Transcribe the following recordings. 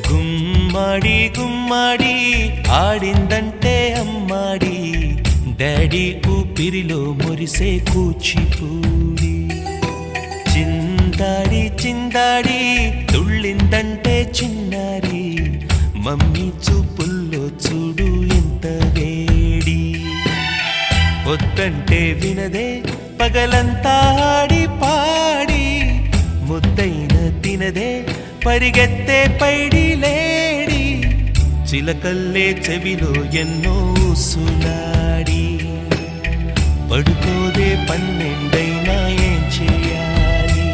గుమ్మడి గుమ్మడి ఆడిందంటే అమ్మాడి, daddy ఊపిరిలో మురిసే కూచిపూడి. చిందాడి చిందాడి తుళ్ళిందంటే చిన్నారి, మమ్మీ చూపుల్లో చూడు ఎంత వేడి. వద్దంటే వినదే పగలంతా ఆడి పాడి, ముద్దైన తినదే పరిగెత్తే పైడి లేడి. చిలకల్లే చెవిలో ఎన్నో సులాడి, పడుకోదే పన్నెండైనా ఏం చేయాలి.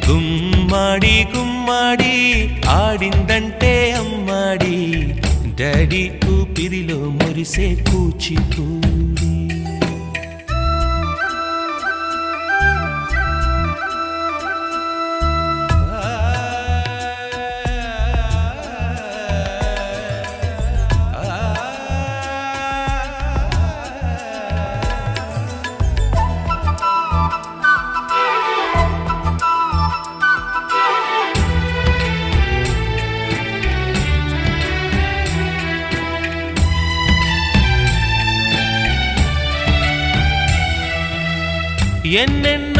గుమ్మాడి గుమ్మాడి ఆడిందంటే అమ్మాడి, డాడీ ఊపిరిలో మురిసే కూచిపూడి. ఎన్నెన్నో